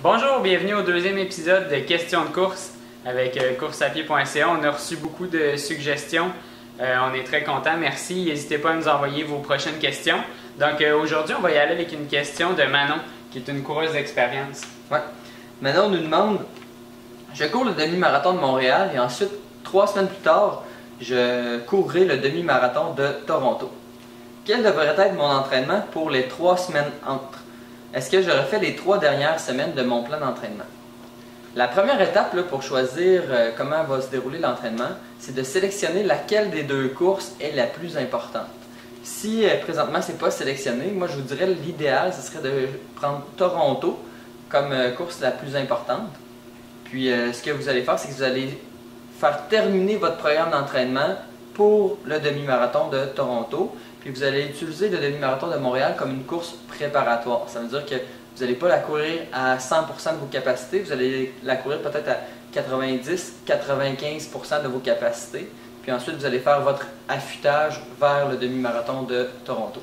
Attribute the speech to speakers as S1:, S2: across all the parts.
S1: Bonjour, bienvenue au deuxième épisode de Questions de course avec courseapied.ca. On a reçu beaucoup de suggestions. On est très contents, merci. N'hésitez pas à nous envoyer vos prochaines questions. Donc aujourd'hui, on va y aller avec une question de Manon, qui est une coureuse d'expérience.
S2: Ouais. Manon nous demande: je cours le demi-marathon de Montréal et ensuite, 3 semaines plus tard, je courrai le demi-marathon de Toronto. Quel devrait être mon entraînement pour les 3 semaines entre? Est-ce que je refais les 3 dernières semaines de mon plan d'entraînement? La première étape là, pour choisir comment va se dérouler l'entraînement, c'est de sélectionner laquelle des deux courses est la plus importante. Si présentement c'est pas sélectionné, moi je vous dirais l'idéal ce serait de prendre Toronto comme course la plus importante. Puis ce que vous allez faire, c'est que vous allez faire terminer votre programme d'entraînement pour le demi-marathon de Toronto. Puis vous allez utiliser le demi-marathon de Montréal comme une course préparatoire. Ça veut dire que vous n'allez pas la courir à 100% de vos capacités, vous allez la courir peut-être à 90-95% de vos capacités. Puis ensuite, vous allez faire votre affûtage vers le demi-marathon de Toronto.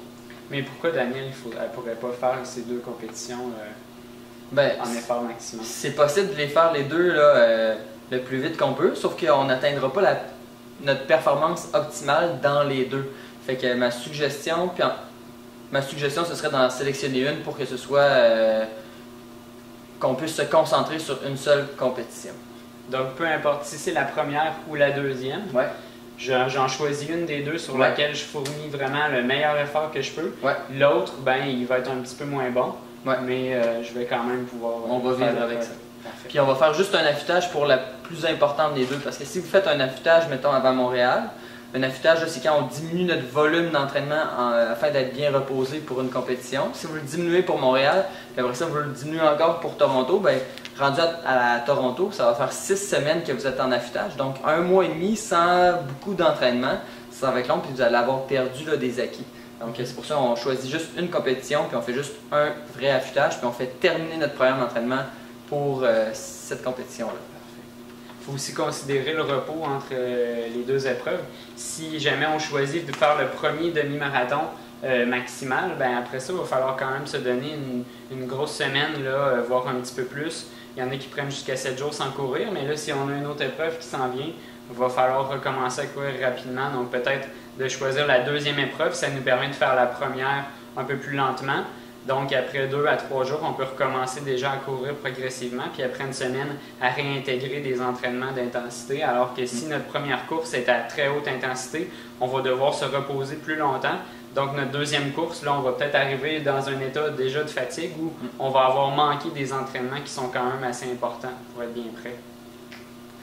S1: Mais pourquoi Daniel ne pourrait pas faire ces deux compétitions en effort maximum? C'est
S2: possible de les faire les deux là, le plus vite qu'on peut, sauf qu'on n'atteindra pas notre performance optimale dans les deux. Fait que ma suggestion, ce serait d'en sélectionner une pour que ce soit qu'on puisse se concentrer sur une seule compétition.
S1: Donc peu importe si c'est la première ou la deuxième,
S2: ouais.
S1: J'en choisis une des deux sur laquelle je fournis vraiment le meilleur effort que je peux.
S2: Ouais.
S1: L'autre, il va être un petit peu moins bon, mais je vais quand même pouvoir
S2: on va vivre avec ça.
S1: Parfait.
S2: Puis on va faire juste un affûtage pour la plus importante des deux, parce que si vous faites un affûtage, mettons, avant Montréal, un affûtage, c'est quand on diminue notre volume d'entraînement afin d'être bien reposé pour une compétition. Si vous le diminuez pour Montréal, puis après ça, vous le diminuez encore pour Toronto, rendu à Toronto, ça va faire 6 semaines que vous êtes en affûtage. Donc, 1 mois et demi sans beaucoup d'entraînement. Ça va être long, puis vous allez avoir perdu là, des acquis. Donc, c'est pour ça qu'on choisit juste une compétition, puis on fait juste un vrai affûtage, puis on fait terminer notre programme d'entraînement pour cette compétition-là.
S1: Il faut aussi considérer le repos entre les deux épreuves. Si jamais on choisit de faire le premier demi-marathon maximal, après ça, il va falloir quand même se donner une grosse semaine, là, voire un petit peu plus. Il y en a qui prennent jusqu'à 7 jours sans courir, mais là, si on a une autre épreuve qui s'en vient, il va falloir recommencer à courir rapidement. Donc peut-être de choisir la deuxième épreuve, ça nous permet de faire la première un peu plus lentement. Donc, après 2 à 3 jours, on peut recommencer déjà à courir progressivement, puis après une semaine, à réintégrer des entraînements d'intensité. Alors que si notre première course est à très haute intensité, on va devoir se reposer plus longtemps. Donc, notre deuxième course, là, on va peut-être arriver dans un état déjà de fatigue où on va avoir manqué des entraînements qui sont quand même assez importants pour être bien prêt.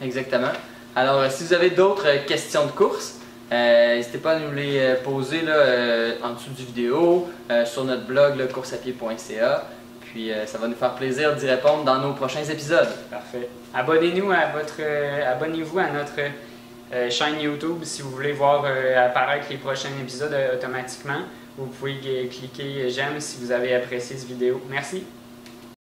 S2: Exactement. Alors, si vous avez d'autres questions de course, n'hésitez pas à nous les poser là, en dessous du vidéo, sur notre blog courseapied.ca. Puis ça va nous faire plaisir d'y répondre dans nos prochains épisodes.
S1: Parfait. Abonnez-vous à notre chaîne YouTube si vous voulez voir apparaître les prochains épisodes automatiquement. Vous pouvez cliquer j'aime si vous avez apprécié cette vidéo. Merci.